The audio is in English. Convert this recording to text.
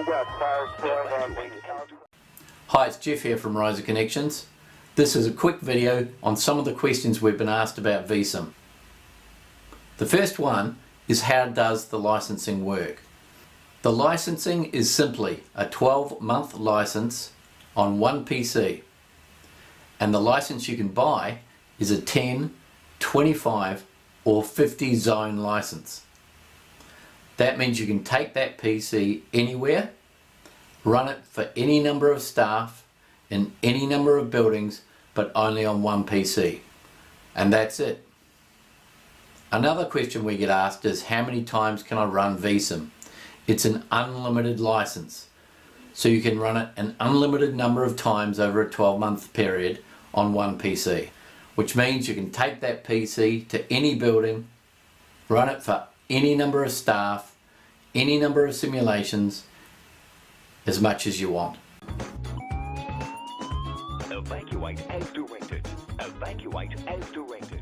We got fire sale on the... Hi, it's Jeff here from Riser Connections. This is a quick video on some of the questions we've been asked about VeeSim. The first one is, how does the licensing work? The licensing is simply a 12-month license on one PC, and the license you can buy is a 10, 25 or 50 zone license. That means you can take that PC anywhere, run it for any number of staff in any number of buildings, but only on one PC, and that's it. Another question we get asked is, how many times can I run VeeSim? It's an unlimited license, so you can run it an unlimited number of times over a 12-month period on one PC, which means you can take that PC to any building, run it for any number of staff, any number of simulations, as much as you want. Evacuate as directed. Evacuate as directed.